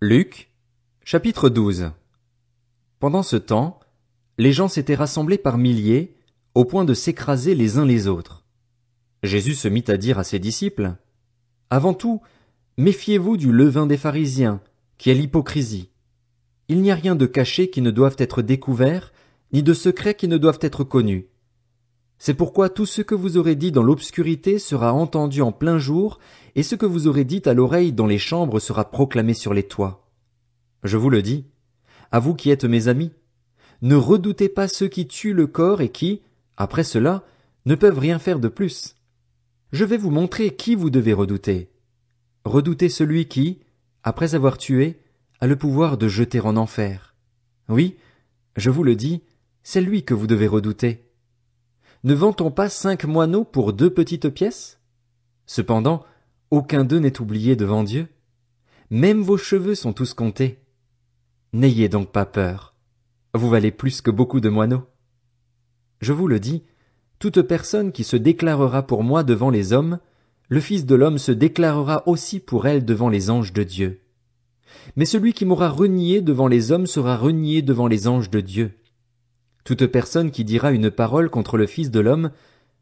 Luc, chapitre 12. Pendant ce temps, les gens s'étaient rassemblés par milliers, au point de s'écraser les uns les autres. Jésus se mit à dire à ses disciples, « Avant tout, méfiez-vous du levain des pharisiens, qui est l'hypocrisie. Il n'y a rien de caché qui ne doive être découvert, ni de secret qui ne doivent être connus. C'est pourquoi tout ce que vous aurez dit dans l'obscurité sera entendu en plein jour, et ce que vous aurez dit à l'oreille dans les chambres sera proclamé sur les toits. Je vous le dis, à vous qui êtes mes amis, ne redoutez pas ceux qui tuent le corps et qui, après cela, ne peuvent rien faire de plus. Je vais vous montrer qui vous devez redouter. Redoutez celui qui, après avoir tué, a le pouvoir de jeter en enfer. Oui, je vous le dis, c'est lui que vous devez redouter. Ne vend-on pas 5 moineaux pour 2 petites pièces? Cependant, aucun d'eux n'est oublié devant Dieu. Même vos cheveux sont tous comptés. N'ayez donc pas peur. Vous valez plus que beaucoup de moineaux. Je vous le dis, toute personne qui se déclarera pour moi devant les hommes, le Fils de l'homme se déclarera aussi pour elle devant les anges de Dieu. Mais celui qui m'aura renié devant les hommes sera renié devant les anges de Dieu. Toute personne qui dira une parole contre le Fils de l'homme,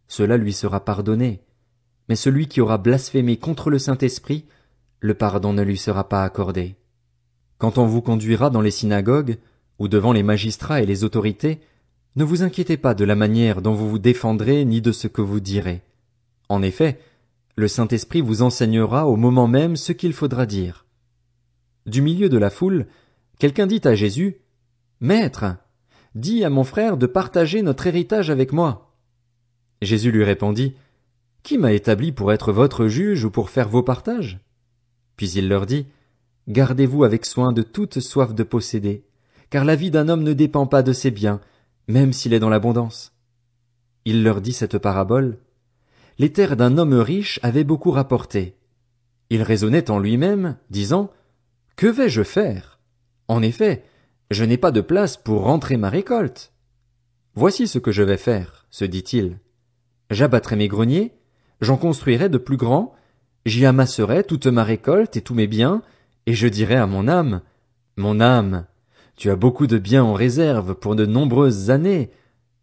cela lui sera pardonné. Mais celui qui aura blasphémé contre le Saint-Esprit, le pardon ne lui sera pas accordé. Quand on vous conduira dans les synagogues, ou devant les magistrats et les autorités, ne vous inquiétez pas de la manière dont vous vous défendrez ni de ce que vous direz. En effet, le Saint-Esprit vous enseignera au moment même ce qu'il faudra dire. Du milieu de la foule, quelqu'un dit à Jésus, « Maître, dis à mon frère de partager notre héritage avec moi. » Jésus lui répondit, « Qui m'a établi pour être votre juge ou pour faire vos partages? » Puis il leur dit, « Gardez-vous avec soin de toute soif de posséder, car la vie d'un homme ne dépend pas de ses biens, même s'il est dans l'abondance. » Il leur dit cette parabole. Les terres d'un homme riche avaient beaucoup rapporté. Il raisonnait en lui-même, disant, « Que vais-je faire? En effet, je n'ai pas de place pour rentrer ma récolte. Voici ce que je vais faire, se dit-il. J'abattrai mes greniers, j'en construirai de plus grands, j'y amasserai toute ma récolte et tous mes biens, et je dirai à mon âme, « Mon âme, tu as beaucoup de biens en réserve pour de nombreuses années.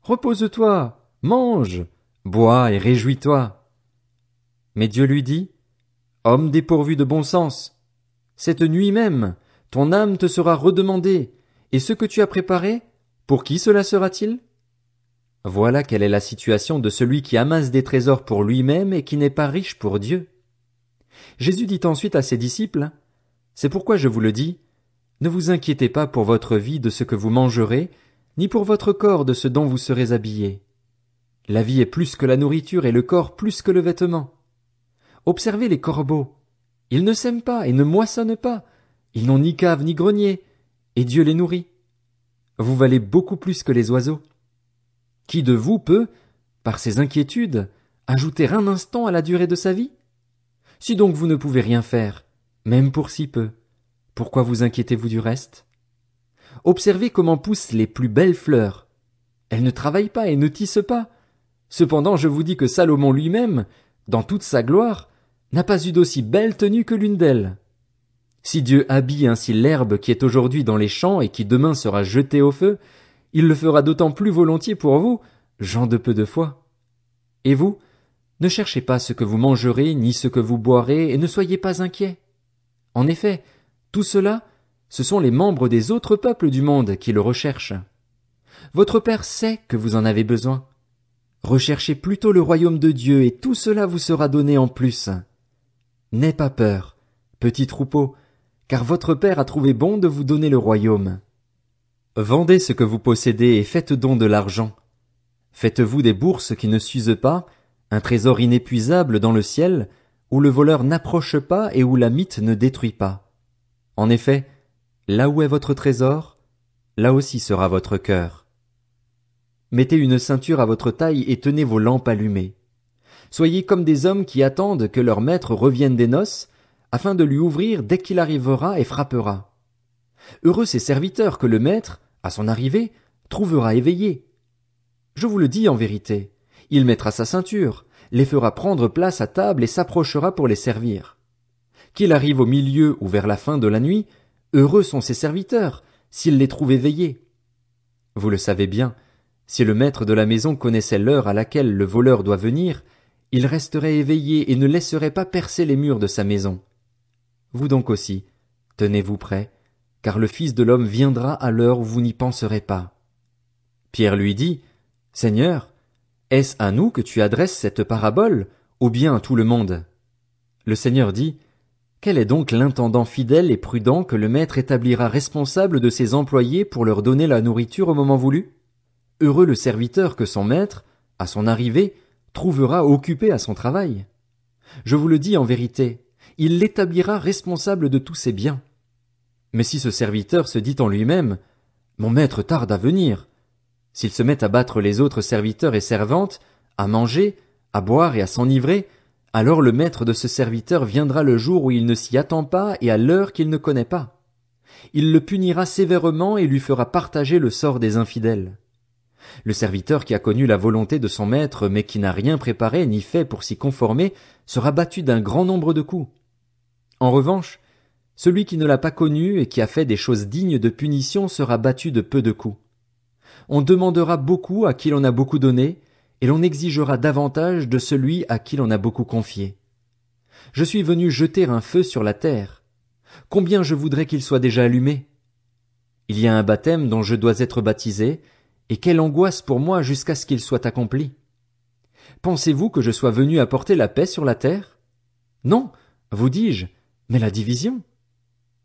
Repose-toi, mange, bois et réjouis-toi. » Mais Dieu lui dit, « Homme dépourvu de bon sens, cette nuit même, ton âme te sera redemandée, et ce que tu as préparé, pour qui cela sera-t-il? » Voilà quelle est la situation de celui qui amasse des trésors pour lui-même et qui n'est pas riche pour Dieu. Jésus dit ensuite à ses disciples, « C'est pourquoi je vous le dis, ne vous inquiétez pas pour votre vie de ce que vous mangerez, ni pour votre corps de ce dont vous serez habillés. La vie est plus que la nourriture et le corps plus que le vêtement. Observez les corbeaux. Ils ne sèment pas et ne moissonnent pas. Ils n'ont ni cave ni grenier, et Dieu les nourrit. Vous valez beaucoup plus que les oiseaux. Qui de vous peut, par ses inquiétudes, ajouter un instant à la durée de sa vie? Si donc vous ne pouvez rien faire, même pour si peu, pourquoi vous inquiétez-vous du reste? Observez comment poussent les plus belles fleurs. Elles ne travaillent pas et ne tissent pas. Cependant, je vous dis que Salomon lui-même, dans toute sa gloire, n'a pas eu d'aussi belle tenue que l'une d'elles. Si Dieu habille ainsi l'herbe qui est aujourd'hui dans les champs et qui demain sera jetée au feu, il le fera d'autant plus volontiers pour vous, gens de peu de foi. Et vous, ne cherchez pas ce que vous mangerez ni ce que vous boirez et ne soyez pas inquiets. En effet, tout cela, ce sont les membres des autres peuples du monde qui le recherchent. Votre Père sait que vous en avez besoin. Recherchez plutôt le royaume de Dieu et tout cela vous sera donné en plus. N'aie pas peur, petit troupeau, car votre Père a trouvé bon de vous donner le royaume. Vendez ce que vous possédez et faites don de l'argent. Faites-vous des bourses qui ne s'usent pas, un trésor inépuisable dans le ciel, où le voleur n'approche pas et où la mite ne détruit pas. En effet, là où est votre trésor, là aussi sera votre cœur. Mettez une ceinture à votre taille et tenez vos lampes allumées. Soyez comme des hommes qui attendent que leur maître revienne des noces, afin de lui ouvrir dès qu'il arrivera et frappera. Heureux ces serviteurs que le maître, à son arrivée, trouvera éveillés. Je vous le dis en vérité, il mettra sa ceinture, les fera prendre place à table et s'approchera pour les servir. Qu'il arrive au milieu ou vers la fin de la nuit, Heureux sont ses serviteurs, s'il les trouve éveillés. Vous le savez bien, si le maître de la maison connaissait l'heure à laquelle le voleur doit venir, il resterait éveillé et ne laisserait pas percer les murs de sa maison. Vous donc aussi, tenez-vous prêts, car le Fils de l'homme viendra à l'heure où vous n'y penserez pas. Pierre lui dit, Seigneur, est-ce à nous que tu adresses cette parabole, ou bien à tout le monde? Le Seigneur dit, Quel est donc l'intendant fidèle et prudent que le maître établira responsable de ses employés pour leur donner la nourriture au moment voulu? Heureux le serviteur que son maître, à son arrivée, trouvera occupé à son travail. Je vous le dis en vérité, il l'établira responsable de tous ses biens. Mais si ce serviteur se dit en lui-même, Mon maître tarde à venir, s'il se met à battre les autres serviteurs et servantes, à manger, à boire et à s'enivrer, alors le maître de ce serviteur viendra le jour où il ne s'y attend pas et à l'heure qu'il ne connaît pas. Il le punira sévèrement et lui fera partager le sort des infidèles. Le serviteur qui a connu la volonté de son maître mais qui n'a rien préparé ni fait pour s'y conformer sera battu d'un grand nombre de coups. En revanche, celui qui ne l'a pas connu et qui a fait des choses dignes de punition sera battu de peu de coups. On demandera beaucoup à qui l'on a beaucoup donné, et l'on exigera davantage de celui à qui l'on a beaucoup confié. Je suis venu jeter un feu sur la terre. Combien je voudrais qu'il soit déjà allumé? Il y a un baptême dont je dois être baptisé, et quelle angoisse pour moi jusqu'à ce qu'il soit accompli. Pensez-vous que je sois venu apporter la paix sur la terre? Non, vous dis-je, mais la division.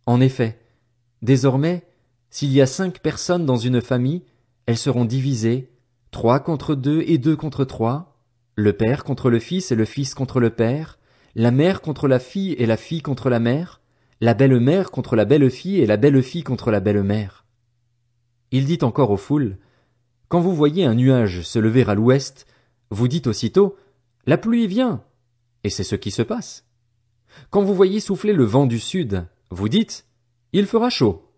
En effet, désormais, s'il y a 5 personnes dans une famille, elles seront divisées, 3 contre 2 et 2 contre 3, le père contre le fils et le fils contre le père, la mère contre la fille et la fille contre la mère, la belle-mère contre la belle-fille et la belle-fille contre la belle-mère. Il dit encore aux foules, Quand vous voyez un nuage se lever à l'ouest, vous dites aussitôt, La pluie vient, et c'est ce qui se passe. Quand vous voyez souffler le vent du sud, vous dites, Il fera chaud,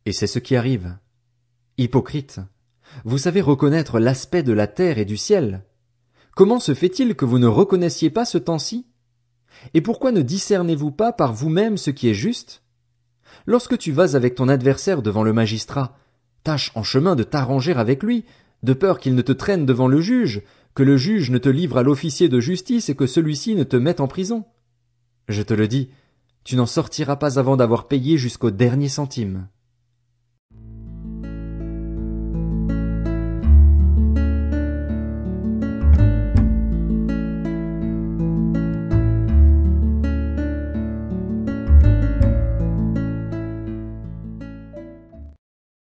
et c'est ce qui arrive. Hypocrite, vous savez reconnaître l'aspect de la terre et du ciel. Comment se fait-il que vous ne reconnaissiez pas ce temps-ci? Et pourquoi ne discernez-vous pas par vous-même ce qui est juste? Lorsque tu vas avec ton adversaire devant le magistrat, tâche en chemin de t'arranger avec lui, de peur qu'il ne te traîne devant le juge, que le juge ne te livre à l'officier de justice et que celui-ci ne te mette en prison. Je te le dis, tu n'en sortiras pas avant d'avoir payé jusqu'au dernier centime.